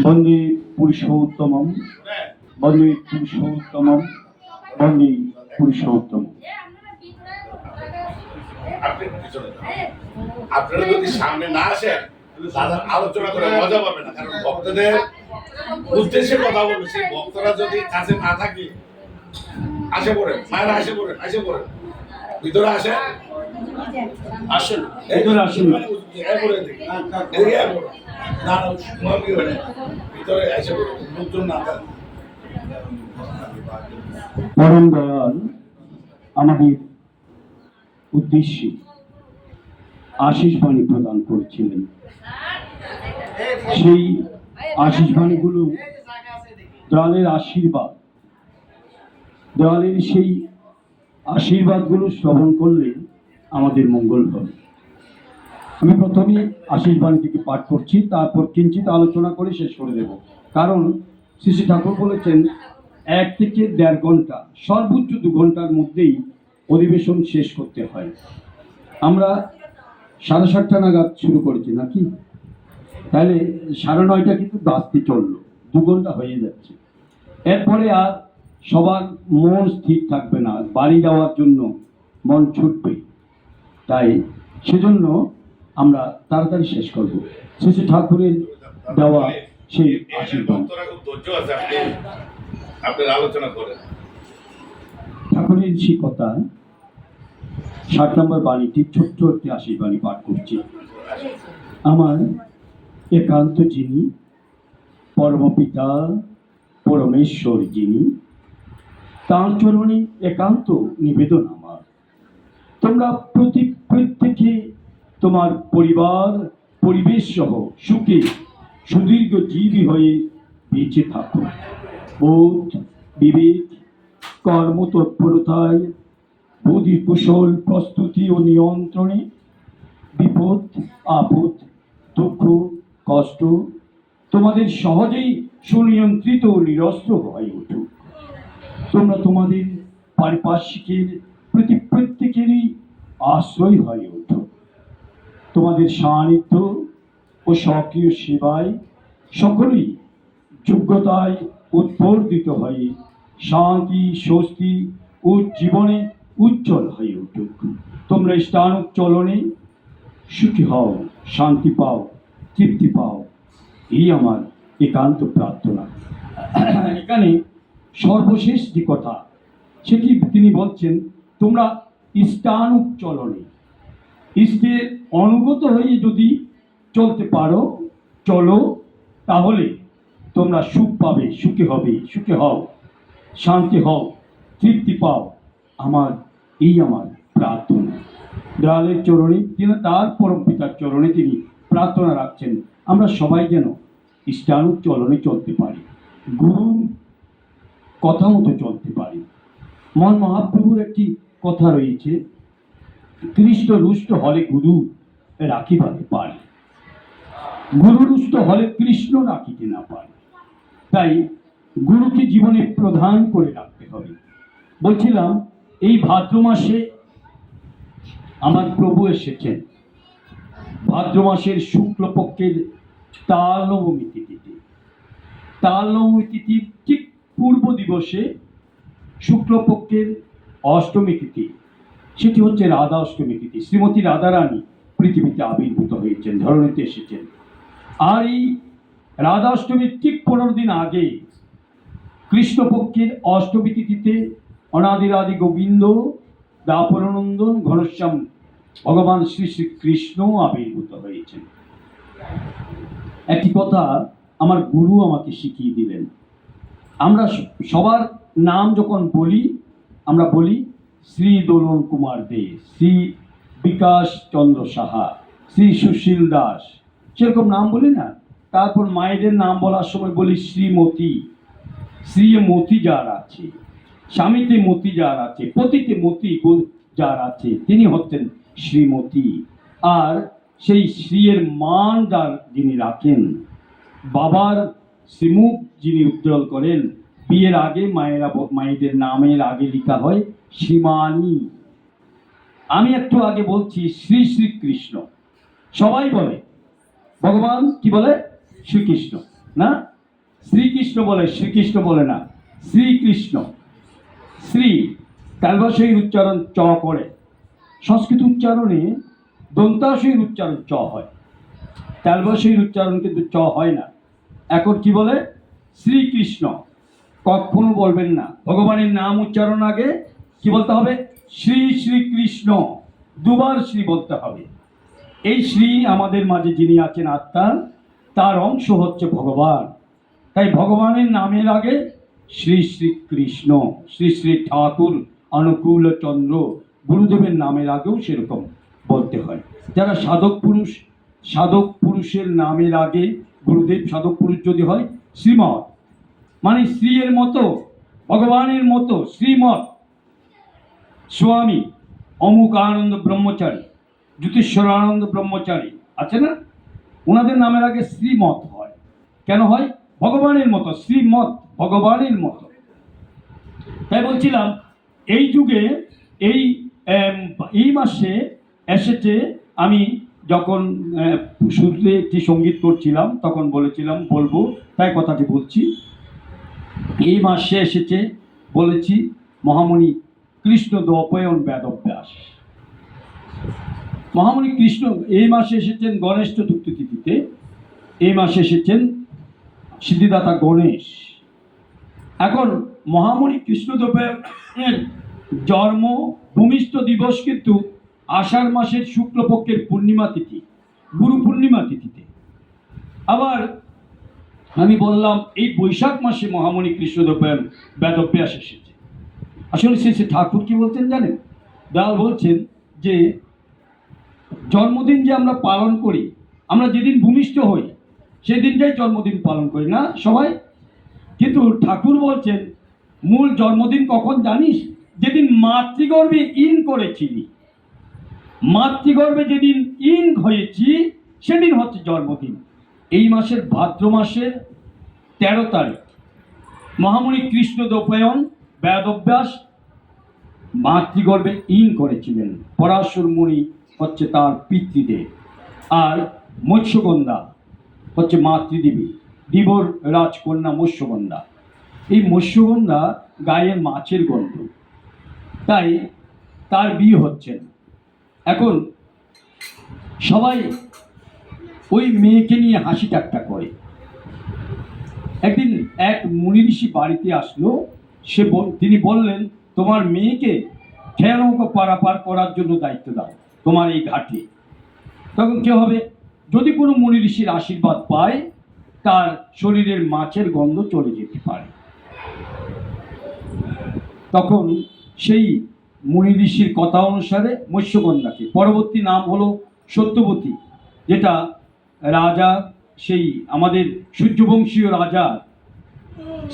বন্দে পুরুষোত্তমম, বন্দে পুরুষোত্তমম, বন্দে পুরুষোত্তম। আপনারা যদি সামনে না আসেন দাদা আলোচনা করে মজা পাবে না, কারণ ভক্তদের উদ্দেশ্যে কথা বলবে। সেই ভক্তরা যদি কাছে না থাকে, আসে পড়েন মায়েরা, আসে পড়েন ভিতরে আসে, আসেন ভিতরে আসেন, ভিতরে এসে পড়েন, লোকজন না থাকে। পরম দয়াল আমাদের উদ্দেশ্যে আশীষ বাণী প্রদান করেছিলেন। সেই আশীষ বাণীগুলো দয়ালের আশীর্বাদ, দয়ালের সেই আশীর্বাদগুলো শ্রবণ করলে আমাদের মঙ্গল হবে। আমি প্রথমে আশীষ বাণীটিকে পাঠ করছি, তারপর কিঞ্চিত আলোচনা করে শেষ করে দেব। কারণ শ্রী শ্রী ঠাকুর বলেছেন 1 থেকে 1.5 ঘন্টা, সর্বোচ্চ 2 ঘন্টার মধ্যেই অধিবেশন শেষ করতে হয়। আমরা 7:30 নাগাদ শুরু করেছি নাকি, তাহলে 9:30 কিন্তু বাজতে চললো, 2 ঘন্টা হয়ে যাচ্ছে। এরপরে আর সবার মন স্থির থাকবে না, বাড়ি যাওয়ার জন্য মন ছুটবে। তাই সেজন্য আমরা তাড়াতাড়ি শেষ করব। শ্রী শ্রী ঠাকুরের দেওয়া সেই আশীর্বাদ। ঠাকুরের সেই কথা 60 নম্বর বাণীটি ছোট্ট একটি আশীর্বাণী পাঠ করছি। আমার একান্ত যিনি পরমপিতা পরমেশ্বর যিনি, তাঁর চরণে একান্ত নিবেদন আমার। তোমরা প্রত্যেকে তোমার পরিবার পরিবেশ সহ সুখে সুদীর্ঘ জীবী হয়ে বেঁচে থাকো। বোধ বিবেক কর্মতৎপরতায় বুদ্ধি কুশল প্রস্তুতি ও নিয়ন্ত্রণে বিপদ আপদ দুঃখ কষ্ট তোমাদের সহজেই সুনিয়ন্ত্রিত ও নিরস্ত্র হয়ে উঠুক। তোমরা তোমাদের পারিপার্শ্বিকের প্রত্যেকেরই আশ্রয় হয়ে ওঠো। তোমাদের সান্নিধ্য ও সক্রিয় সেবায় সকলেই যোগ্যতায় উৎপর্দিত হয়ে শান্তি স্বস্তি ও জীবনে উজ্জ্বল হয়ে উঠুক। তোমরা স্থানুক চলনে সুখী হও, শান্তি পাও, তৃপ্তি পাও, এই আমার একান্ত প্রার্থনা। এখানে সর্বশেষ যে কথা সেটি তিনি বলছেন, তোমরা স্থানুক চলনে, ইষ্টের অনুগত হয়ে যদি চলতে পারো, চলো, তাহলে তোমরা সুখ পাবে, সুখী হবে, সুখী হও, শান্তি হও, তৃপ্তি পাও, আমার প্রার্থনা। দয়ালের চরণে তিনি, তার পরম পিতার চরণে তিনি প্রার্থনা রাখছেন আমরা সবাই যেন ইষ্টানুক চলনে চলতে পারি, গুরুর কথা মতো চলতে পারি। মন মহাপ্রভুর একটি কথা রয়েছে, কৃষ্ণ রুষ্ট হলে গুরু রাখিবাতে পারে, গুরু রুষ্ট হলে কৃষ্ণ রাখিতে না পারে। তাই গুরুকে জীবনে প্রধান করে রাখতে হবে। বলছিলাম এই ভাদ্র মাসে আমার প্রভু এসেছেন, ভাদ্র মাসের শুক্লপক্ষের তাল নবমী তিথিতে। তাল নবমী তিথির ঠিক পূর্ব দিবসে শুক্লপক্ষের অষ্টমী তিথি, সেটি হচ্ছে রাধা অষ্টমী তিথি। শ্রীমতী রাধারানী পৃথিবীতে আবির্ভূত হয়েছেন, ধরণীতে এসেছেন। আর এই রাধা অষ্টমীর ঠিক 15 দিন আগে কৃষ্ণপক্ষের অষ্টমী তিথিতে অনাদিরাদি গোবিন্দ দাপরনন্দন ঘনশ্যাম ভগবান শ্রী শ্রীকৃষ্ণ আবির্ভূত হয়েছেন। একটি কথা আমার গুরু আমাকে শিখিয়ে দিলেন, আমরা সবার নাম যখন বলি, আমরা বলি শ্রী দোলন কুমার দে, শ্রী বিকাশ চন্দ্র সাহা, শ্রী সুশীল দাস, সেরকম নাম বলি না। তারপর মায়েদের নাম বলার সময় বলি শ্রীমতী, শ্রীমতী যার আছে, স্বামীতে মতি যার আছে, পতিতে মতি যার আছে, তিনি হচ্ছেন শ্রীমতী। আর সেই শ্রীয়ের মান যার যিনি রাখেন, বাবার শ্রীমুখ যিনি উজ্জ্বল করেন, বিয়ের আগে মায়েদের নামের আগে লেখা হয় শ্রীমানী। আমি একটু আগে বলছি শ্রী শ্রীকৃষ্ণ, সবাই বলে ভগবান কি বলে? শ্রীকৃষ্ণ না, শ্রীকৃষ্ণ বলে, শ্রীকৃষ্ণ বলে না, শ্রীকৃষ্ণ। শ্রী তালবাসীর উচ্চারণ চ করে, সংস্কৃত উচ্চারণে দন্তাশীর উচ্চারণ চ হয়, তালবাসীর উচ্চারণ কিন্তু চ হয় না। এখন কি বলে? শ্রীকৃষ্ণ। কখনো বলবেন না, ভগবানের নাম উচ্চারণ আগে কি বলতে হবে? শ্রী শ্রীকৃষ্ণ, দুবার শ্রী বলতে হবে। এই শ্রী আমাদের মাঝে যিনি আছেন আত্মা, তার অংশ হচ্ছে ভগবান। তাই ভগবানের নামের আগে শ্রী শ্রীকৃষ্ণ, শ্রী শ্রী ঠাকুর অনুকূল চন্দ্র গুরুদেবের নামের আগেও সেরকম বলতে হয়। যারা সাধক পুরুষ, সাধক পুরুষের নামের আগে গুরুদেব সাধক পুরুষ যদি হয়, শ্রীমৎ মানে শ্রী এর মতো, ভগবানের মতো, শ্রীমৎ স্বামী অমুক আনন্দ ব্রহ্মচারী, জ্যোতিষ্বরানন্দ ব্রহ্মচারী আছে না, ওনাদের নামের আগে শ্রীমৎ হয়। কেন হয়? ভগবানের মতো, শ্রীমৎ ভগবানের মতো। তাই বলছিলাম এই যুগে এই মাসে এসেছে, আমি যখন শুরুতে একটি সঙ্গীত করছিলাম তখন বলেছিলাম বলবো, তাই কথাটি বলছি। এই মাসে এসেছে বলেছি মহামণি কৃষ্ণ দ্বৈপায়ন বেদব্যাস। মহামণি কৃষ্ণ এই মাসে এসেছেন গণেশ চতুর্থী তিথিতে, এই মাসে এসেছেন সিদ্ধিদাতা গণেশ। এখন মহামণি কৃষ্ণ দ্বৈপায়নের জন্ম ভূমিষ্ঠ দিবস কিন্তু আষাঢ় মাসের শুক্লপক্ষের পূর্ণিমা তিথি, গুরু পূর্ণিমা তিথিতে। আবার আমি বললাম এই বৈশাখ মাসে মহামণি কৃষ্ণ দ্বৈপায়ন বেদব্যাস এসেছে। আসলে সে ঠাকুর কি বলছেন জানেন? দয়াল বলছেন যে জন্মদিন যে আমরা পালন করি, আমরা যেদিন ভূমিষ্ঠ হই সেদিনটাই জন্মদিন পালন করি না সবাই, কিন্তু ঠাকুর বলছেন মূল জন্মদিন কখন জানিস? যেদিন মাতৃগর্ভে ইন করেছিলি, মাতৃগর্ভে যেদিন ইন হয়েছি সেদিন হচ্ছে জন্মদিন। এই মাসের ভাদ্র মাসের 13 তারিখ মহামণি কৃষ্ণ দ্বৈপায়ন বেদব্যাস মাতৃগর্ভে ইন করেছিলেন। পরাশর মুনি হচ্ছে তার পিতৃদেব, আর মৎস্যগন্ধা হচ্ছে মাতৃদেবী, দিবর রাজকন্যা মৎস্যগন্ধা। এই মৎস্যগন্ধা গায়ের মাছের গন্ধ, তাই তার বিয়ে হচ্ছে না। এখন সবাই ওই মেয়েকে নিয়ে হাসি ঠাট্টা করে। একদিন এক মুনি ঋষি বাড়িতে আসলো, তিনি বললেন তোমার মেয়েকে খেয়া নৌকা পারাপার করার জন্য দায়িত্ব দাও তোমার এই ঘাটে। তখন কি হবে? যদি কোনো মুনি ঋষির আশীর্বাদ পায় তার শরীরের মাছের গন্ধ চলে যেতে পারে। তখন সেই মুনি ঋষির কথা অনুসারে মৎস্যগন্ধাকে, পরবর্তী নাম হলো সত্যবতী, যেটা রাজা সেই আমাদের সূর্যবংশীয় রাজার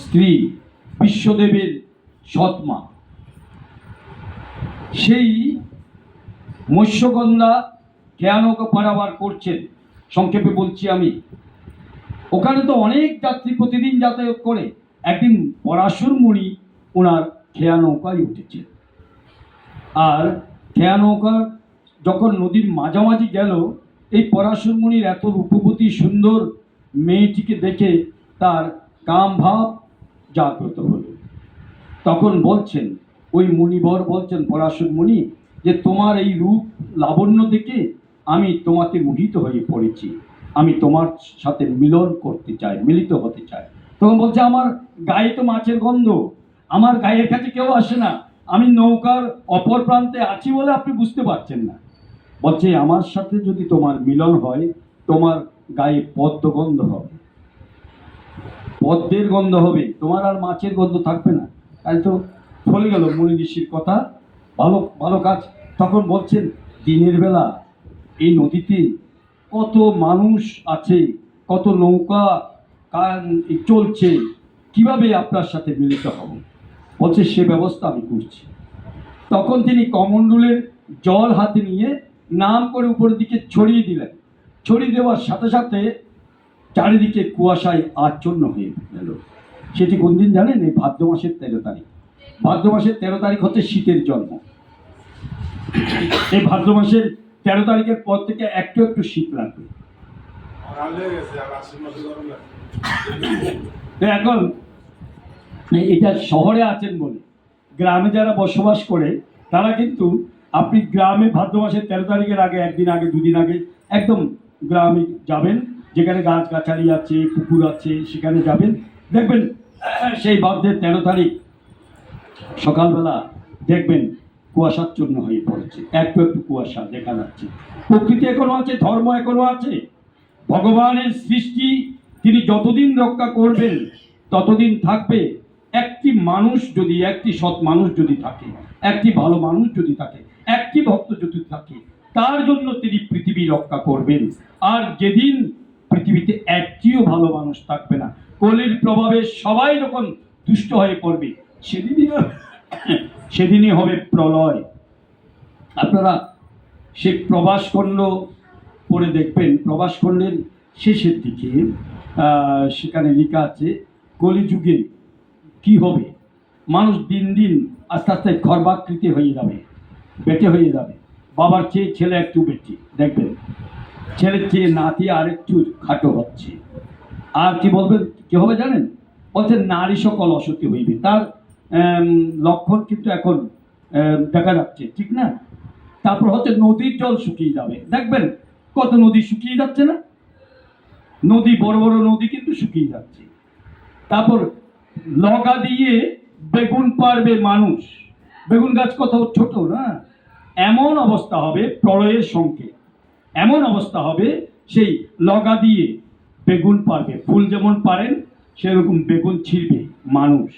স্ত্রী বিশ্বদেবের সৎমা, সেই মৎস্যগন্ধা খেয়ানৌকা পারাবার করছেন। সংক্ষেপে বলছি আমি, ওখানে তো অনেক যাত্রী প্রতিদিন যাতায়াত করে। একদিন পরাশর মুনি ওনার খেয়া নৌকায় উঠেছেন, আর খেয়া নৌকা যখন নদীর মাঝামাঝি গেল, এই পরাশর মুনির এত রূপবতী সুন্দর মেয়েটিকে দেখে তার কাম ভাব জাগ্রত হলো। তখন বলছেন ওই মুনিবর বলছেন পরাশর মুনি যে তোমার এই রূপ লাবণ্য দেখে আমি তোমাকে মোহিত হয়ে পড়েছি, আমি তোমার সাথে মিলন করতে চাই, মিলিত হতে চাই। তখন বলছে আমার গায়ে তো মাছের গন্ধ, আমার গায়ের কাছে কেউ আসে না, আমি নৌকার অপর প্রান্তে আছি বলে আপনি বুঝতে পারছেন না। বলছে আমার সাথে যদি তোমার মিলন হয় তোমার গায়ে পদ্ম গন্ধ হবে, পদ্মের গন্ধ হবে, তোমার আর মাছের গন্ধ থাকবে না। তাই তো চলে গেল মুনি ঋষির কথা, ভালো ভালো কাজ। তখন বলছেন দিনের বেলা এই নদীতে কত মানুষ আছে, কত নৌকা চলছে, কিভাবে আপনার সাথে মিলিত হব? বলছে সে ব্যবস্থা আমি করছি। তখন তিনি কমণ্ডলের জল হাতে নিয়ে নাম করে উপরের দিকে ছড়িয়ে দিলেন। ছড়িয়ে দেওয়ার সাথে সাথে চারিদিকে কুয়াশায় আচ্ছন্ন হয়ে গেল। সেটি কোন দিন জানেন? এই ভাদ্র মাসের 13 তারিখ। ভাদ্র মাসের 13 তারিখ হচ্ছে শীতের জন্ম। এই ভাদ্র মাসের 13 তারিখের পর থেকে একটু একটু শীত লাগবে। তো এখন এটা শহরে আছেন বলে, গ্রামে যারা বসবাস করে তারা কিন্তু, আপনি গ্রামে ভাদ্র মাসের 13 তারিখের আগে, একদিন আগে, দুদিন আগে একদম গ্রামে যাবেন, যেখানে গাছগাছালি আছে, পুকুর আছে, সেখানে যাবেন, দেখবেন সেই ভাদ্রের 13 তারিখ সকালবেলা দেখবেন কুয়াশাচ্ছন্ন হয়ে পড়েছে, একটু একটু কুয়াশা দেখা যাচ্ছে। প্রকৃতি এখনো আছে, ধর্ম এখনো আছে, ভগবানের সৃষ্টি তিনি যতদিন রক্ষা করবেন ততদিন থাকবে। একটি মানুষ যদি, একটি সৎ মানুষ যদি থাকে, একটি ভালো মানুষ যদি থাকে, একটি ভক্ত যদি থাকে, তার জন্য তিনি পৃথিবী রক্ষা করবেন। আর যেদিন পৃথিবীতে একটিও ভালো মানুষ থাকবে না, কলির প্রভাবে সবাই যখন দুষ্ট হয়ে পড়বে, সেদিনই হবে প্রলয়। আপনারা সে প্রবাসখণ্ড পড়ে দেখবেন, প্রবাসখণ্ডের শেষের দিকে সেখানে লেখা আছে কলিযুগে কি হবে। মানুষ দিন দিন আস্তে আস্তে খর্বাকৃতি হয়ে যাবে, বেটে হয়ে যাবে। বাবার চেয়ে ছেলে একটু বেটে, দেখবেন ছেলের চেয়ে নাতি আর একটু খাটো হচ্ছে। আর কি বলবেন, কি হবে জানেন? বলছেন নারী সকল অসতী হইবে। তার লক্ষণ কিন্তু এখন দেখা যাচ্ছে, ঠিক না? তারপর হচ্ছে নদীর জল শুকিয়ে যাবে, দেখবেন কত নদী শুকিয়ে যাচ্ছে না? নদী, বড় বড় নদী কিন্তু শুকিয়ে যাচ্ছে। তারপর লগা দিয়ে বেগুন পারবে মানুষ, বেগুন গাছ কত ছোট না? এমন অবস্থা হবে প্রলয়ের সংকেত, এমন অবস্থা হবে সেই লগা দিয়ে বেগুন পারবে, ফুল যেমন পারেন সেরকম বেগুন ছিঁড়বে মানুষ,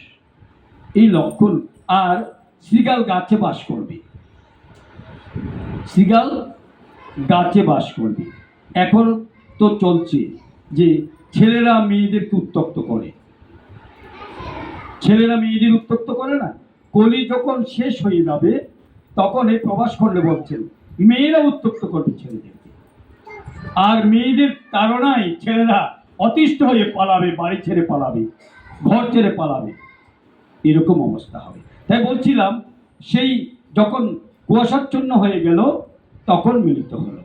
এই লক্ষণ। আর শ্রীগাল গাছে বাস করবে, শ্রীগাল গাছে বাস করবে। এখন তো চলছে যে ছেলেরা মেয়েদেরকে উত্ত্যক্ত করে, ছেলেরা মেয়েদের উত্ত্যক্ত করে না? কলি যখন শেষ হয়ে যাবে তখন এই প্রবাস করলে বলছেন মেয়েরা উত্ত্যক্ত করবে ছেলেদেরকে, আর মেয়েদের কারণেই ছেলেরা অতিষ্ঠ হয়ে পালাবে, বাড়ি ছেড়ে পালাবে, ঘর ছেড়ে পালাবে, এরকম অবস্থা হবে। তাই বলছিলাম সেই যখন কুয়াশাচ্ছন্ন হয়ে গেল তখন মিলিত হলো।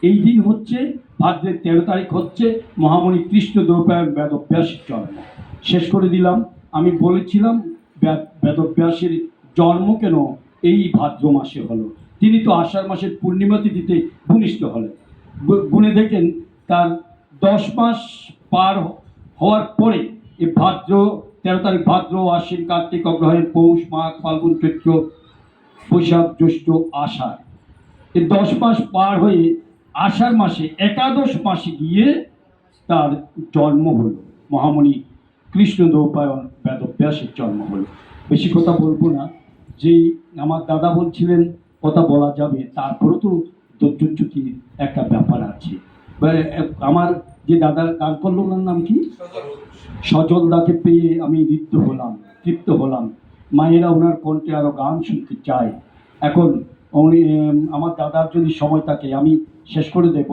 এই দিন হচ্ছে ভাদ্রের 13 তারিখ, হচ্ছে মহামণি কৃষ্ণ দ্বৈপায়ন বেদব্যাসের জন্ম। শেষ করে দিলাম। আমি বলেছিলাম বেদব্যাসের জন্ম কেন এই ভাদ্র মাসে হলো। তিনি তো আষাঢ় মাসের পূর্ণিমা তিথিতে ভূমিষ্ঠ হলেন। গুণে দেখেন তার 10 মাস পার হওয়ার পরে এই ভাদ্র 13 তারিখ, ভাদ্র, আশ্বিন, কার্তিক, অগ্রহায়ণ, পৌষ, মাঘ, ফাল্গুন, চৈত্র, বৈশাখ, জ্যৈষ্ঠ, আষাঢ়, এই 10 মাস পার হয়ে আষাঢ় মাসে একাদশ মাসে গিয়ে তার জন্ম হলো, মহামণি কৃষ্ণ দ্বৈপায়ন বেদব্যাসের জন্ম হলো। বেশি কথা বলবো না, যে আমার দাদা বলছিলেন কথা বলা যাবে, তারপরেও তো ধৈর্যচ্যুতির একটা ব্যাপার আছে। আমার যে দাদা গান করলো, ওনার নাম কি? সজলদাকে পেয়ে আমি তৃপ্ত হলাম। মায়েরা ওনার কণ্ঠে আরো গান শুনতে চায়। এখন উনি, আমার দাদার যদি সময় থাকে আমি শেষ করে দেব,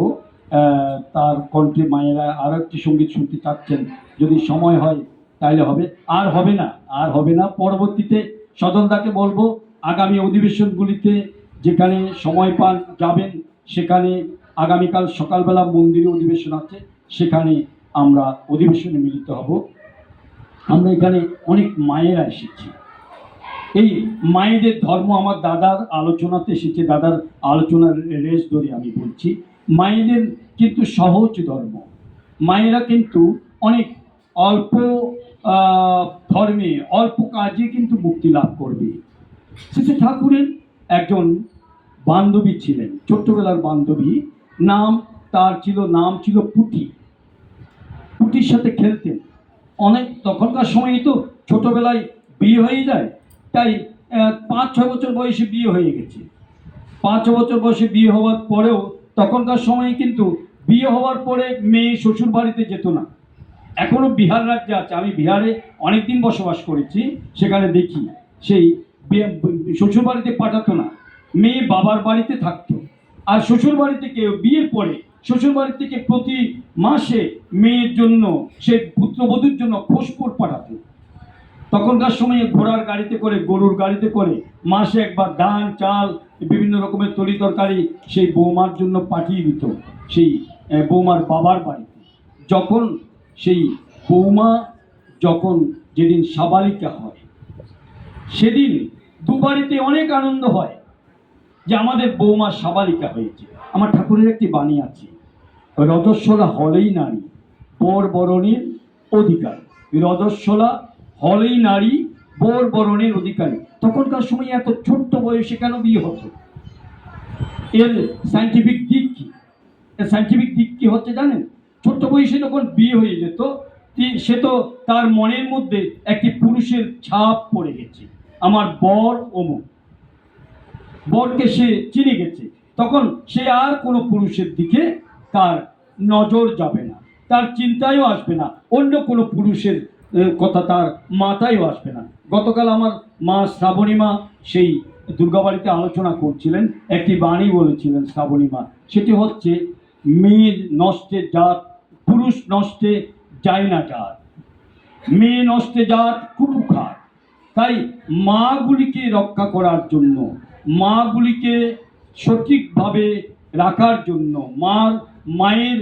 তার কণ্ঠে মায়েরা আরো একটি সঙ্গীত শুনতে চাচ্ছেন, যদি সময় হয় তাহলে হবে। আর হবে না, পরবর্তীতে সজলদাকে বলবো আগামী অধিবেশনগুলিতে যেখানে সময় পান যাবেন, সেখানে আগামীকাল সকালবেলা মন্দিরে অধিবেশন আছে, সেখানে আমরা অধিবেশনে মিলিত হব। আমরা এখানে অনেক মায়েরা এসেছি, এই মায়েদের ধর্ম আমার দাদার আলোচনাতে এসেছে, দাদার আলোচনার রেশ ধরে আমি বলছি। মায়েদের কিন্তু সহজ ধর্ম, মায়েরা কিন্তু অনেক অল্প ধর্মে, অল্প কাজে কিন্তু মুক্তি লাভ করবে। শ্রী ঠাকুরের একজন বান্ধবী ছিলেন, ছোট্টবেলার বান্ধবী, নাম ছিল পুঁটি। পুঁটির সাথে খেলতেন অনেক। তখনকার সময় তো ছোটবেলায় বিয়ে হয়ে যায়, তাই 5-6 বছর বয়সে বিয়ে হয়ে গেছে। 5 বছর বয়সে বিয়ে হওয়ার পরেও তখনকার সময়ে কিন্তু বিয়ে হওয়ার পরে মেয়ে শ্বশুর বাড়িতে যেত না। এখনো বিহার রাজ্যে আছে, আমি বিহারে অনেকদিন বসবাস করেছি, সেখানে দেখি সেই শ্বশুর বাড়িতে পাঠাতো না, মেয়ে বাবার বাড়িতে থাকতো। আর শ্বশুর বাড়ি থেকে বিয়ের পরে শ্বশুর বাড়ি থেকে প্রতি মাসে মেয়ের জন্য, সে পুত্রবধূর জন্য খোশপুর পাঠাতো। তখনকার সময়ে ঘোড়ার গাড়িতে করে, গরুর গাড়িতে করে মাসে একবার ধান, চাল, বিভিন্ন রকমের তরি তরকারি সেই বৌমার জন্য পাঠিয়ে দিত সেই বৌমার বাবার বাড়িতে। যখন সেই বৌমা যখন যেদিন সাবালিকা হয়, সেদিন দুবাড়িতে অনেক আনন্দ হয় যে আমাদের বৌমা সাবালিকা হয়েছে। আমার ঠাকুরের একটি বাণী আছে, রজস্বলা হলেই নারী বর বরণের অধিকারী। রজস্বলা হলেই নারী বর বরণের অধিকারী। তখনকার সময় এত ছোট্ট বয়সে কেন বিয়ে হতো? এর সায়েন্টিফিক দিক কি? এর সায়েন্টিফিক দিক কি হচ্ছে জানেন? ছোট্ট বয়সে যখন বিয়ে হয়ে যেত, সে তো তার মনের মধ্যে একটি পুরুষের ছাপ পড়ে গেছে, আমার বর অমুক, বরকে সে চিনে গেছে। তখন সে আর কোনো পুরুষের দিকে তার নজর যাবে না, তার চিন্তায়ও আসবে না, অন্য কোনো পুরুষের কথা তার মাথায়ও আসবে না। গতকাল আমার মা শ্রাবণী মা সেই দুর্গাবাড়িতে আলোচনা করছিলেন, একটি বাণী বলেছিলেন শ্রাবণী মা, সেটি হচ্ছে মেয়ে নষ্টে জাত পুরুষ নষ্টে যায় না জাত, মেয়ে নষ্টে জাত কুকুখার। তাই মাগুলিকে রক্ষা করার জন্য, মাগুলিকে সঠিকভাবে রাখার জন্য, মায়ের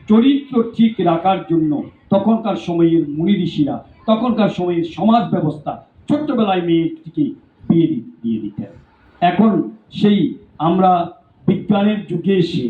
চরিত্র ঠিক রাখার জন্য তখনকার সময়ের মুনি ঋষিরা, তখনকার সময়ের সমাজ ব্যবস্থা ছোট্টবেলায় মেয়েটিকে বিয়ে দিয়ে দিতেন। এখন সেই আমরা বিজ্ঞানের যুগে এসে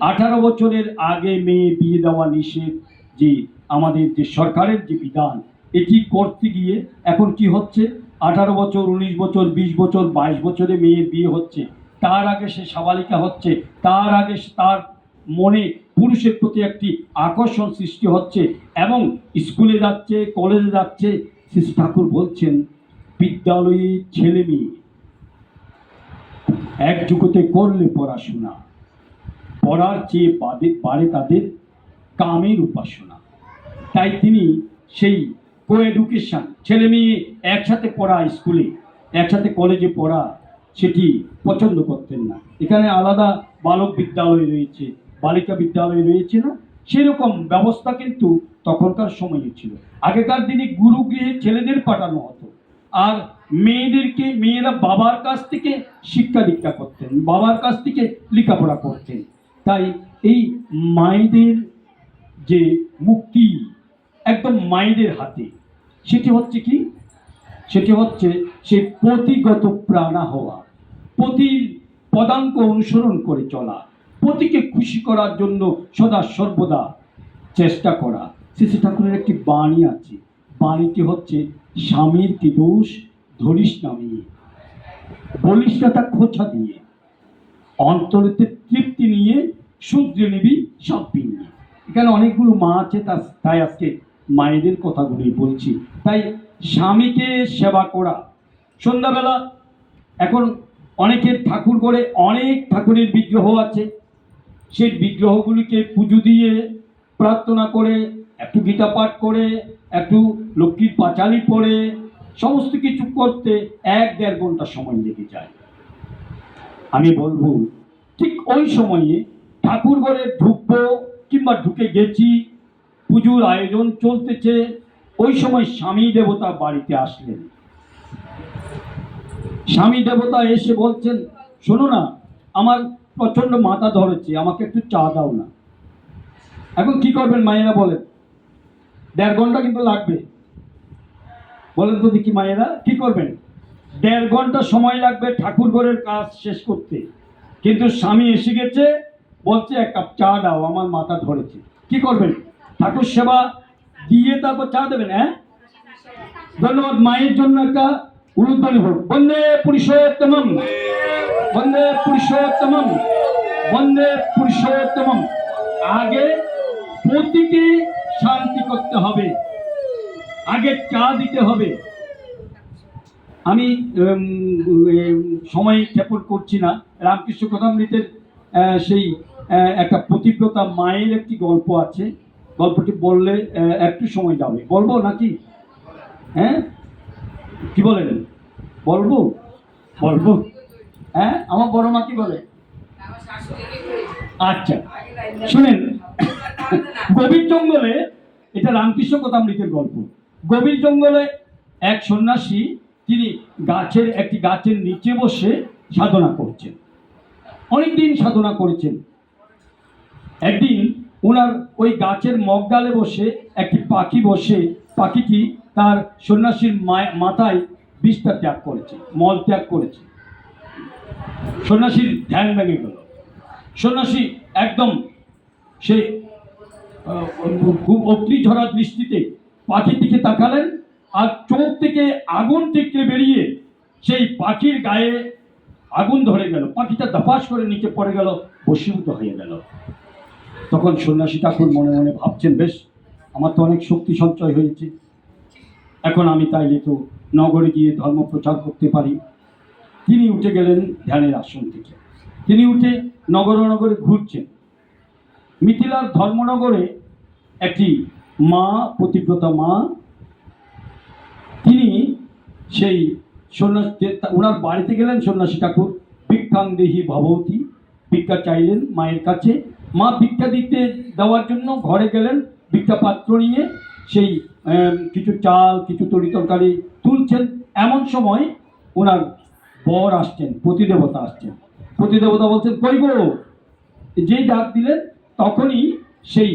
18 বছরের আগে মেয়ে বিয়ে দেওয়া নিষেধ, যে আমাদের যে সরকারের যে বিধান, এটি করতে গিয়ে এখন কি হচ্ছে, 18 বছর, 19 বছর, 20 বছর, 22 বছরে মেয়ের বিয়ে হচ্ছে। তার আগে সে সাবালিকা হচ্ছে, তার আগে তার মনে পুরুষের প্রতি একটি আকর্ষণ সৃষ্টি হচ্ছে এবং স্কুলে যাচ্ছে, কলেজে যাচ্ছে। শ্রী ঠাকুর বলছেন, বিদ্যালয়ে ছেলে মেয়ে এক যুগতে করলে পড়াশোনা, পড়ার চেয়ে বাড়ে তাদের কামের উপাসনা। তাই তিনি সেই কো এডুকেশন, ছেলে মেয়ে একসাথে পড়া, স্কুলে একসাথে কলেজে পড়া, সেটি পছন্দ করতেন না। এখানে আলাদা বালক বিদ্যালয় রয়েছে, বালিকা বিদ্যালয় রয়েছে না, সেরকম ব্যবস্থা কিন্তু তখনকার সময়ে ছিল। আগেকার দিনে গুরুগৃহে ছেলেদের পাঠানো হতো, আর মেয়েরা বাবার কাছ থেকে শিক্ষা দীক্ষা করতেন, বাবার কাছ থেকে লেখাপড়া করতেন। তাই এই মায়েদের যে মুক্তি একদম মায়েদের হাতে, সেটি হচ্ছে কি? সেটি হচ্ছে সে পতিগত প্রাণা হওয়া, পতির পদাঙ্ক অনুসরণ করে চলা, পতিকে খুশি করার জন্য সদা সর্বদা চেষ্টা করা। শ্রী ঠাকুরের একটি বাণী আছে, বাণীটি হচ্ছে, স্বামীর কি দোষ ধরিস না মেয়ে, বলিস না তা খোঁচা দিয়ে, অন্তরেতে তৃপ্তি নিয়ে শুধরে নিবি সব নিয়ে। এখানে অনেকগুলো মা আছে, তাই আজকে মায়েদের কথাগুলোই বলছি। তাই স্বামীকে সেবা করা, সন্ধ্যাবেলা এখন অনেকের ঠাকুর করে, অনেক ঠাকুরের বিগ্রহ আছে, সেই বিগ্রহগুলিকে পুজো দিয়ে প্রার্থনা করে, একটু গীতা পাঠ করে, একটু লক্ষ্মীর পাঁচালি পড়ে, সমস্ত কিছু করতে 1-1.5 ঘন্টা সময় লেগে যায়। আমি বলবো, ঠিক ওই সময়ে ঠাকুর ঘরে ঢুকবো কিংবা ঢুকে গেছি, পুজোর আয়োজন চলতেছে, ওই সময় স্বামী দেবতা বাড়িতে আসলেন। স্বামী দেবতা এসে বলছেন, শোনো না, আমার প্রচন্ড মাথা ধরেছে, আমাকে একটু চা দাও না। এখন কি করবেন মায়েরা বলেন? 1.5 ঘন্টা কিন্তু লাগবে, বলেন তো দেখি মায়েরা কি করবেন? 1.5 ঘন্টা সময় লাগবে ঠাকুর ঘরের কাজ শেষ করতে। কিন্তু স্বামী এসে গেছে, বলছে 1 কাপ চা দাও, আমার মাথা ধরেছে। কি করবেন? ঠাকুর সেবা দিয়ে তারপর চা দেবেন। হ্যাঁ, ধন্যবাদ। মায়ের জন্য একটা উলুধ্বনি হোক, বন্দে পুরুষোত্তমম, বন্দে পুরুষোত্তমম, বন্দে পুরুষোত্তমম। আগে পতিকে শান্তি করতে হবে, আগে চা দিতে হবে। আমি সময় ক্ষেপণ করছি না, রামকৃষ্ণ কথামৃতের সেই একটা পতিব্রতা মায়ের একটি গল্প আছে, গল্পটি বললে একটু সময় যাবে, বলবো নাকি? হ্যাঁ, কি বলেন? বলবো? বলবো? হ্যাঁ, আমার বড় মা কি বলে? আচ্ছা শুনেন, গভীর জঙ্গলে, এটা রামকৃষ্ণ কথামৃতের গল্প। গভীর জঙ্গলে এক সন্ন্যাসী, তিনি একটি গাছের নিচে বসে সাধনা করছেন, অনেকদিন সাধনা করেছেন। একদিন ওনার ওই গাছের মগডালে বসে একটি পাখি বসে, পাখিটি তার সন্ন্যাসীর মাথায় বিষটা ত্যাগ করেছে, মল ত্যাগ করেছে। সন্ন্যাসীর ধ্যান ভেঙে গেল। সন্ন্যাসী একদম সে খুব অগ্নিঝরা দৃষ্টিতে পাখির দিকে তাকালেন, আর চোখ থেকে আগুন টিকলে বেরিয়ে সেই পাখির গায়ে আগুন ধরে গেল। পাখিটা ধপাস করে নিচে পড়ে গেল, বশীভূত হয়ে গেল। তখন সন্ন্যাসী ঠাকুর মনে মনে ভাবছেন, বেশ, আমার তো অনেক শক্তি সঞ্চয় হয়েছে, এখন আমি তাইলে তো নগরে গিয়ে ধর্ম প্রচার করতে পারি। তিনি উঠে গেলেন ধ্যানের আসন থেকে। তিনি উঠে নগরে নগরে ঘুরছেন। মিথিলার ধর্মনগরে একটি মা, পতিব্রতা মা, তিনি সেই সন্ন্যাসী, ওনার বাড়িতে গেলেন সন্ন্যাসী ঠাকুর। ভিক্ষাং দেহি ভবতী, ভিক্ষা চাইলেন মায়ের কাছে। মা ভিক্ষা দিতে দেওয়ার জন্য ঘরে গেলেন, ভিক্ষা পাত্র নিয়ে সেই কিছু চাল, কিছু তরি তরকারি তুলছেন। এমন সময় ওনার বর আসছেন, পতিদেবতা আসছেন। পতিদেবতা বলছেন, কই গো? যেই ডাক দিলেন তখনই সেই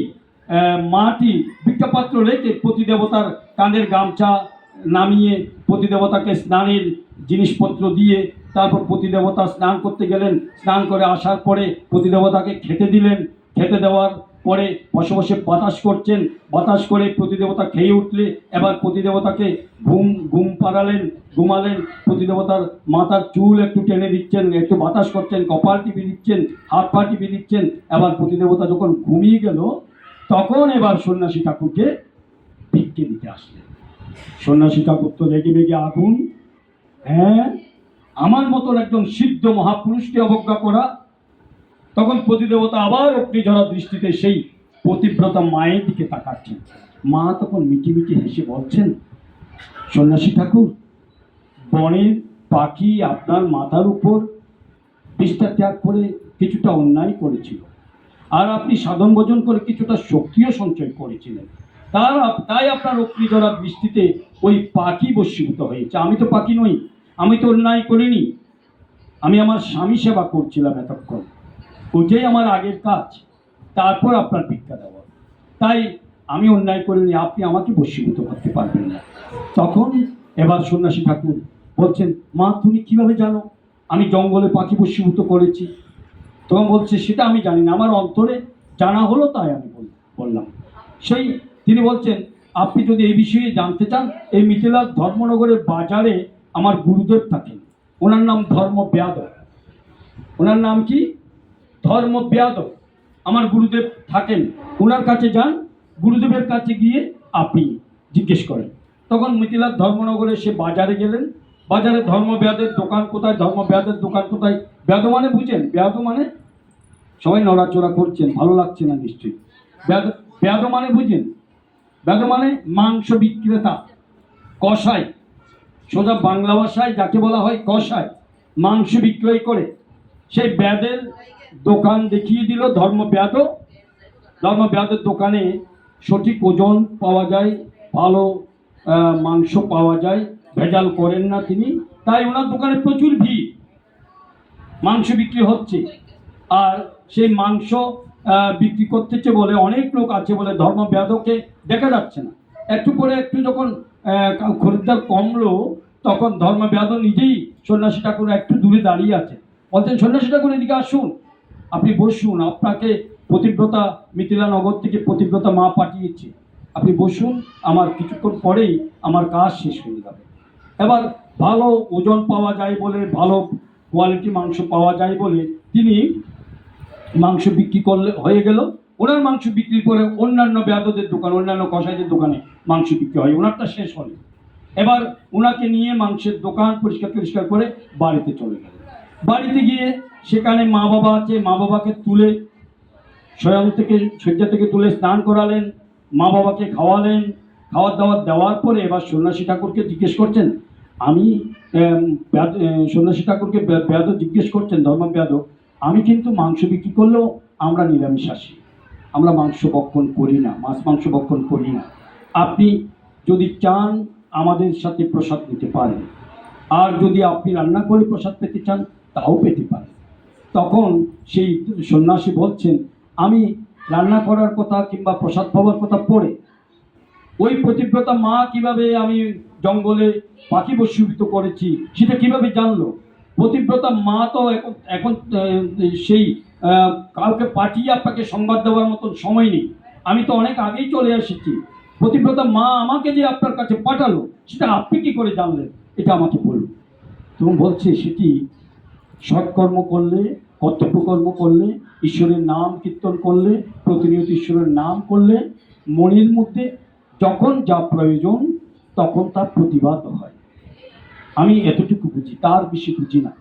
মাটি ভিক্ষাপাত্র রেখে পতিদেবতার কাঁধের গামছা নামিয়ে পতিদেবতাকে স্নানের জিনিসপত্র দিয়ে তারপর পতিদেবতা স্নান করতে গেলেন। স্নান করে আসার পরে পতিদেবতাকে খেতে দিলেন। খেতে দেওয়ার পরে বসে বসে বাতাস করছেন। বাতাস করে পতিদেবতা খেয়ে উঠলে এবার পতিদেবতাকে ঘুম পাড়ালেন, ঘুমালেন। পতিদেবতার মাথার চুল একটু টেনে দিচ্ছেন, একটু বাতাস করছেন, কপাল টিপে দিচ্ছেন, হাত পা টিপে দিচ্ছেন। এবার পতিদেবতা যখন ঘুমিয়ে গেল তখন এবার সন্ন্যাসী ঠাকুরকে ভিক্ষে দিতে আসলেন। সন্ন্যাসী ঠাকুর তো রেগে মেগে আগুন। হ্যাঁ, আমার মতন একজন সিদ্ধ মহাপুরুষকে অবজ্ঞা করা। তখন পতিদেবতা আবার অগ্নিঝরা দৃষ্টিতে সেই পতিব্রতা মায়ের দিকে তাকাচ্ছেন। মা তখন মিটি মিটি হেসে বলছেন, সন্ন্যাসী ঠাকুর, বনের পাখি আপনার মাথার উপর বিষটা ত্যাগ করে কিছুটা অন্যায় করেছিল, আর আপনি সাধন ভোজন করে কিছুটা শক্তিও সঞ্চয় করেছিলেন। তাই আপনার অগ্নিঝরা দৃষ্টিতে ওই পাখি বশীভূত হয়েছে। আমি তো পাখি নই, আমি তো অন্যায় করিনি, আমি আমার স্বামী সেবা করছিলাম এতক্ষণ, ওইটাই আমার আগের কাজ। তারপর আপনার ভিক্ষা দেওয়া, তাই আমি অন্যায় করিনি, আপনি আমাকে বশীভূত করতে পারবেন না। তখন এবার সন্ন্যাসী ঠাকুর বলছেন, মা তুমি কিভাবে জানো আমি জঙ্গলে পাখি বশীভূত করেছি? তখন বলছে, সেটা আমি জানি না, আমার অন্তরে জানা হলো তাই আমি বললাম। সেই তিনি বলছেন, আপনি যদি এই বিষয়ে জানতে চান, এই মিথিলার ধর্মনগরের বাজারে আমার গুরুদেব থাকেন, ওনার নাম ধর্মব্যাধ। ওনার নাম কি? ধর্মব্যাধ। আমার গুরুদেব থাকেন, ওনার কাছে যান, গুরুদেবের কাছে গিয়ে আপনি জিজ্ঞেস করেন। তখন মিথিলার ধর্মনগরে সে বাজারে গেলেন। বাজারে ধর্মব্যাধের দোকান কোথায়? ধর্মব্যাধের দোকান কোথায়? ব্যাধ মানে বুঝেন? ব্যাধ মানে, সবাই নড়াচড়া করছেন, ভালো লাগছে না নিশ্চয়ই। ব্যাধ মানে বুঝেন? ব্যাধ মানে মাংস বিক্রেতা, কসাই। সোজা বাংলা ভাষায় যাকে বলা হয় কসাই, মাংস বিক্রয় করে। সেই ব্যাধের দোকান দেখিয়ে দিল ধর্মব্যাধ। ধর্মব্যাধের দোকানে সঠিক ওজন পাওয়া যায়, ভালো মাংস পাওয়া যায়, ভেজাল করেন না তিনি। তাই ওনার দোকানে প্রচুর ভিড়, মাংস বিক্রি হচ্ছে। আর সেই মাংস বিক্রি করতেছে বলে অনেক লোক আছে বলে ধর্মব্যাধকে দেখা যাচ্ছে না। একটু পরে একটু যখন খরিদ্দার কমলো তখন ধর্মব্যাধ নিজেই সন্ন্যাসী ঠাকুর একটু দূরে দাঁড়িয়ে আছে। বলছেন, সন্ন্যাসী ঠাকুর এদিকে আসুন, আপনি বসুন, আপনাকে পতিব্রতা মিথিলা নগর থেকে পতিব্রতা মা পাঠিয়েছে, আপনি বসুন, আমার কিছুক্ষণ পরেই আমার কাজ শেষ হয়ে যাবে। এবার ভালো ওজন পাওয়া যায় বলে, ভালো কোয়ালিটি মাংস পাওয়া যায় বলে তিনি মাংস বিক্রি করলে হয়ে গেল। ওনার মাংস বিক্রি করে অন্যান্য ব্যাধদের দোকান, অন্যান্য কসাইদের দোকানে মাংস বিক্রি হয়। ওনারটা শেষ হলে এবার ওনাকে নিয়ে মাংসের দোকান পরিষ্কার করে বাড়িতে চলে গেল। বাড়িতে গিয়ে সেখানে মা বাবা আছে, মা বাবাকে তুলে শয্যা থেকে তুলে স্নান করালেন, মা বাবাকে খাওয়ালেন। খাওয়ার দাওয়ার দেওয়ার পরে এবার সন্ন্যাসী ঠাকুরকে জিজ্ঞেস করছেন, আমি সন্ন্যাসী ঠাকুরকে ব্যাধ জিজ্ঞেস করছেন, ধর্মব্যাধ, আমি কিন্তু মাংস বিক্রি করলেও আমরা নিরামিষাশী, আমরা মাংস ভক্ষণ করি না, মাছ মাংস ভক্ষণ করি না। আপনি যদি চান আমাদের সাথে প্রসাদ নিতে পারেন, আর যদি আপনি রান্না করে প্রসাদ পেতে চান তাও পেতে পারেন। তখন সেই সন্ন্যাসী বলছেন, আমি রান্না করার কথা কিংবা প্রসাদ পাওয়ার কথা পড়ে। ওই পতিব্রতা মা কিভাবে আমি জঙ্গলে পাখি বশীভূত করেছি সেটা কিভাবে জানলো? পতিব্রতা মা তো এখন এখন সেই কাউকে পাঠিয়ে আপনাকে সংবাদ দেওয়ার মতন সময় নেই। আমি তো অনেক আগেই চলে এসেছি। পতিব্রতা মা আমাকে যে আপনার কাছে পাঠালো সেটা আপনি কি করে জানলেন? এটা আমাকে বলুন। তুমি বলছে সেটি সৎকর্ম করলে, কর্তব্যকর্ম করলে, ঈশ্বরের নাম কীর্তন করলে, প্রতিনিয়ত ঈশ্বরের নাম করলে মনের মধ্যে যখন যা প্রয়োজন তখন তার প্রতিবাদ হয়। আমি এতটুকু বুঝি, তার বেশি বুঝি না।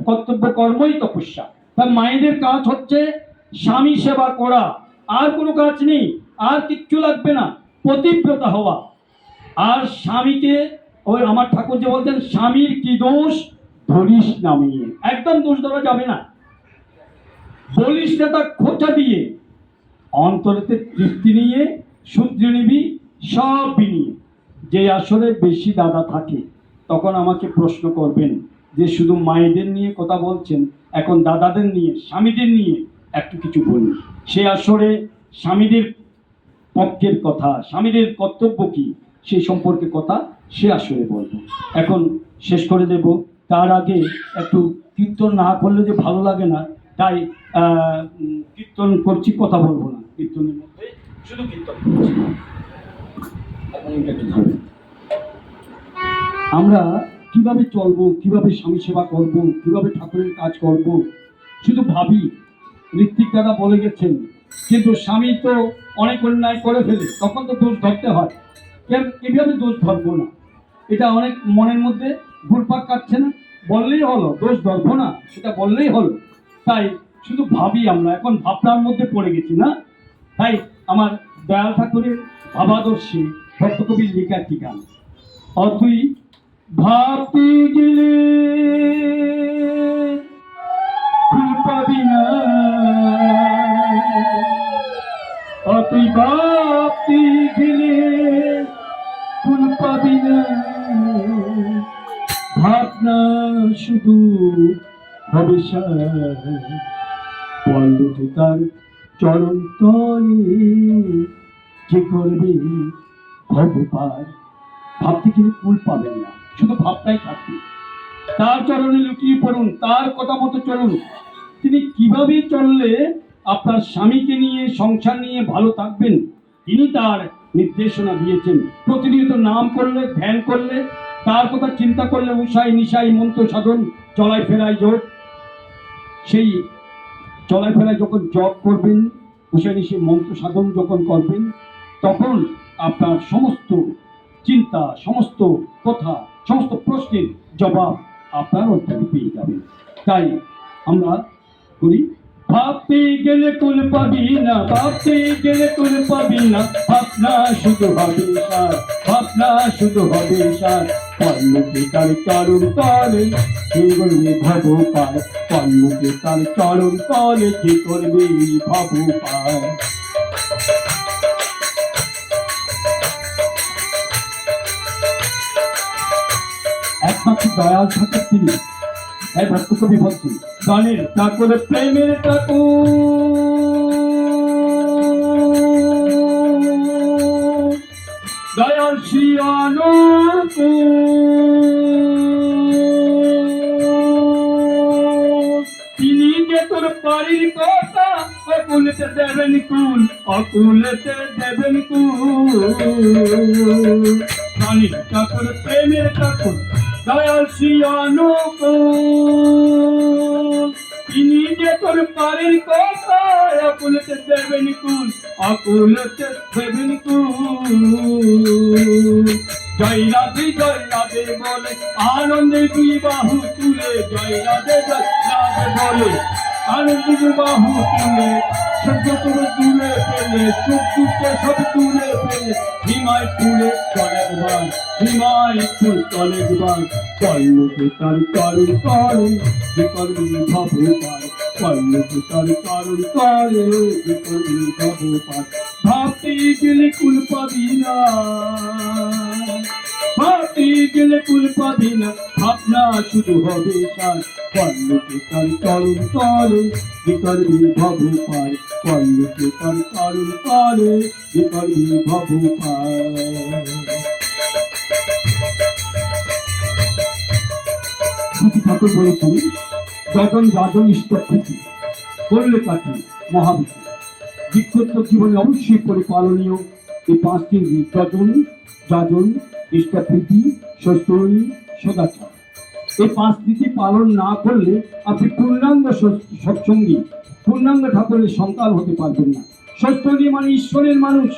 কর্তব্য কর্মই তপস্যা। তার মায়েদের কাজ হচ্ছে স্বামী সেবা করা, আর কোনো কাজ নেই, আর কিচ্ছু লাগবে না, পতিব্রতা হওয়া। আর স্বামীকে, ওই আমার ঠাকুর যে বলতেন, স্বামীর কি দোষ ধরিস নামিয়ে, একদম দোষ ধরা যাবে না। বলিস না তা খোঁচা দিয়ে, অন্তরেতে তৃপ্তি নিয়ে শুদ্রে নিবি, সব বিনিয়ে। যে আসলে বেশি দাদা থাকে তখন আমাকে প্রশ্ন করবেন যে শুধু মায়েদের নিয়ে কথা বলছেন, এখন দাদাদের নিয়ে, স্বামীদের নিয়ে একটু কিছু বলুন। সে আসলে স্বামীদের পক্ষের কথা, স্বামীদের কর্তব্য কি সেই সম্পর্কে কথা সে আসলে বলবো। এখন শেষ করে দেব। তার আগে একটু কীর্তন না করলে যে ভালো লাগে না, তাই কীর্তন করছি, কথা বলবো না। কীর্তনের মধ্যে শুধু কীর্তন করছি। এখন এটা একটু ধরুন। আমরা কিভাবে চলবো, কিভাবে স্বামী সেবা করব, কিভাবে ঠাকুরের কাজ করব, শুধু ভাবি। ঋত্বিক দাদা বলে গেছেন, কিন্তু স্বামী তো অনেক অন্যায় করে ফেলে, তখন তো দোষ ধরতে হয়। কিভাবে দোষ ধরবো না? এটা অনেক মনের মধ্যে ঘুরপাক কাটছে না? বললেই হলো, দোষ ধরবো না সেটা বললেই হলো। তাই শুধু ভাবি, আমরা এখন ভাবনার মধ্যে পড়ে গেছি না? তাই আমার দয়াল ঠাকুরের ভাবাদর্শী ভক্তকবির লেখা একটি গান, অতুই ভাবতে গেলে ফুল পাবি না, অতুই ভাবতে গেলে ফুল পাবি না, ভাবনা শুধু হবে পল্লবে তার চরণ তলে, যে করবে ভগবান। ভাবতে গেলে ফুল পাবেন না, শুধু ভাবটাই থাকবে। তার চরণে লুটিয়ে পড়ুন, তার কথা মতো চলুন। তিনি কিভাবে চললে আপনার স্বামীকে নিয়ে, সংসার নিয়ে ভালো থাকবেন, তিনি তার নির্দেশনা দিয়েছেন। প্রতিনিয়ত নাম করলে, ধ্যান করলে, তার কথা চিন্তা করলে, উষাই নিশাই মন্ত্র সাধন, চলায় ফেরায় যোগ। সেই চলায় ফেরায় যখন জপ করবেন, উষাই নিশাই মন্ত্র সাধন যখন করবেন, তখন আপনার সমস্ত চিন্তা, সমস্ত কথা, সমস্ত প্রশ্নের জবাব আপনার অন্তরে পেয়ে যাবেন। তাই আমরা করি, ভাবতে গেলে কুল পাবি না, ভাবতে গেলে কুল পাবি না, ভাবনা শুধু হবে সার, ভাবনা শুধু হবে সার। পল্লবে তার চরণ তলে যে করবে ভব পার, পল্লবে তার চরণ তলে যে করবে ভব পার। একমাত্র দয়াল ঠাকুর তিনি। এই ভক্ত কবি বলছেন, গানের ঠাকুর প্রেমের ঠাকুর, দয়াল শ্রী অনুকূল, তিনি যে তোর বাড়ির কথা অকুলতে দেবেন কুল, অকুলতে দেবেন কুল। গানের ঠাকুর প্রেমের ঠাকুর, দয়াল শ্রী অনুকূল, তিনি যে তোর বাড়ির কথা অকুলতে দেবেন কুল, অকুলতে দেবেন কুল। জয় রাধে বলে আনন্দে দুই বাহু তুলে, জয় রাধে বলে আনন্দে দুই বাহু তুলে, সহ্য করে তুলে পেলে, সুখ দুঃখে সব তুলে পেলে, হিমায় ফুলে চলেকবার, হিমায় ফুল চলেকবার। পল্লবে তার চরণ তলে যে করবে ভব পার, পল্লবে তার চরণ তলে যে করবে ভব পার। ভাবতে গেলে কুল পাবি না, ভাবতে গেলে কুল পাবি না, ভাবনা শুধু হবে সার। পল্লকে তার চরণ তলে বিকর্মী ভব পায়, পল্লকে তার চরণ তলে বিকর্মী ভব পায়। ঠাকুর বলেছেন, যজন যাজন ইষ্টপ্রীতি করলে কাটি মহাবিধি। বৃক্ষোত্তর জীবনে অবশ্যই পরিপালনীয় এই পাঁচটি যজন, যাজন, ইষ্টপ্রীতি, সস্তরণী, সদাচার। এই পাঁচ নীতি পালন না করলে আপনি পূর্ণাঙ্গ সৎসঙ্গী, পূর্ণাঙ্গ ঠাকুরের সন্তান হতে পারবেন না। সস্তরণী মানে ঈশ্বরের মানুষ,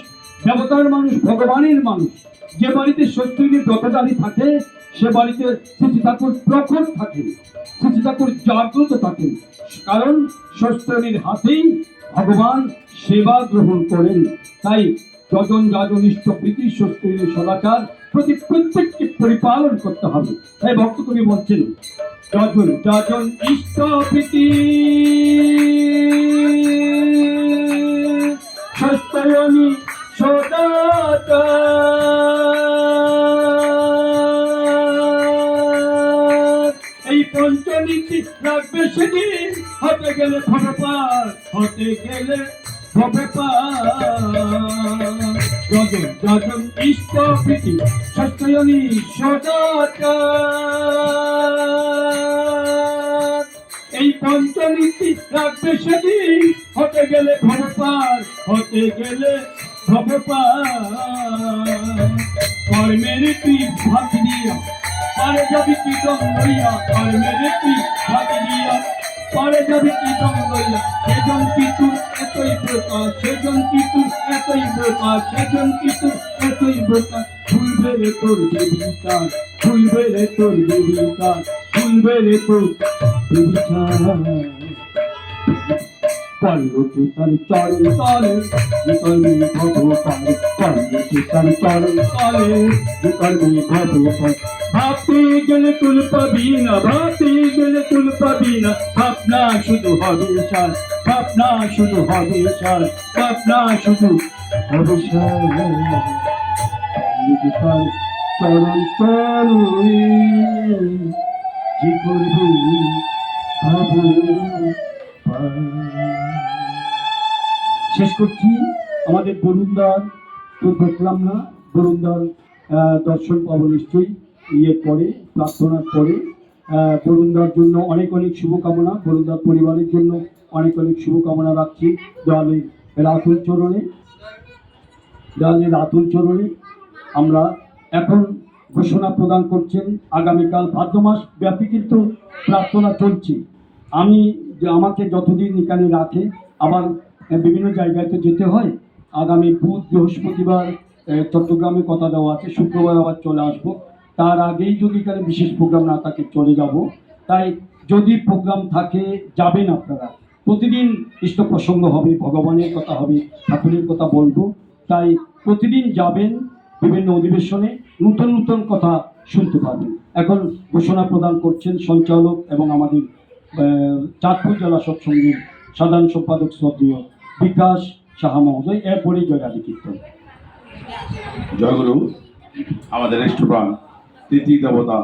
দেবতার মানুষ, ভগবানের মানুষ। যে বাড়িতে সত্যির ব্রতদারি থাকে সে বাড়িতে শ্রী ঠাকুর প্রখর থাকেন, শ্রী ঠাকুর জাগ্রত থাকেন, কারণ সত্যের হাতেই ভগবান সেবা গ্রহণ করেন। তাই যজন যাজন ইষ্টপ্রীতি সত্যের সদাচার প্রত্যেককে পরিপালন করতে হবে। তাই ভক্ত কবি বলছেন, যজন যাজন ইষ্টপ্রীতি সত্যয়নী সদাচার, এই পঞ্চনীতি রাখবে সেদিন হতে গেলে ভগবান, হতে গেলে যজন যাজন ইষ্টপ্রীতি সত্যয়নী সদাচার, এই পঞ্চনীতি রাখবে সেদিন হতে গেলে ভগবান, হতে গেলে ভগবান। কর্মের তুই ভাগ দিয়া পারে যাবি কি দম লইয়া, কর্মের তুই ভাগ দিয়া পারে যাবি কি দম লইয়া, সেজন কিন্তু এতই বোকা, সেজন কিন্তু এতই বোকা, সেজন কিন্তু এতই বোকা। ভুলবে রে তোর বেবিচার, ভুলবে রে তোর বেবিচার, ভুলবে রে তোর বেবিচার। পল্লকে তার চরণ তলে বিকর্মী ভব পায়, পল্লকে তার চরণ তলে বিকর্মী ভব পায়। ভাবতে গেলে তুল পাবি না, ভাবতে গেলে তুল পাবি না, ভাবনা শুধু হবে সার, ভাবনা শুধু হবে সার, ভাবনা শুধু হবে সার। পল্লকে তার চরণ তলে যে করবে ভব পায়। শেষ করছি। আমাদের বরুণদার তো দেখলাম না, বরুণদার দর্শন পাবো নিশ্চয়ই ইয়ে পরে, প্রার্থনার পরে। বরুণদার জন্য অনেক অনেক শুভকামনা, বরুণদার পরিবারের জন্য অনেক অনেক শুভকামনা রাখছি। দয়ালের রাতুল চরণে, দয়ালের রাতুল চরণে আমরা এখন ঘোষণা প্রদান করছেন। আগামীকাল ভাদ্র মাস ব্যাপী কিন্তু প্রার্থনা চলছে। আমাকে যতদিন এখানে রাখে, আবার বিভিন্ন জায়গায় তো যেতে হয়। আগামী বুধ বৃহস্পতিবার চট্টগ্রামে কথা দেওয়া আছে, শুক্রবার আবার চলে আসবো। তার আগেই যদি এখানে বিশেষ প্রোগ্রাম না থাকে চলে যাব। তাই যদি প্রোগ্রাম থাকে যাবেন আপনারা। প্রতিদিন ইষ্ট প্রসঙ্গ হবে, ভগবানের কথা হবে, ঠাকুরের কথা বলবো। তাই প্রতিদিন যাবেন, বিভিন্ন অধিবেশনে নতুন নতুন কথা শুনতে পাবেন। এখন ঘোষণা প্রদান করছেন সঞ্চালক এবং আমাদের চাঁদপুর জেলা সৎসঙ্গের সাধারণ সম্পাদক শ্রদ্ধেয় বিকাশ সাহা মহোদয়। এরপরেই জয়রাধি কীর্তন। জয়গুরু। আমাদের ইষ্টপ্রাণ তিথি দেবতা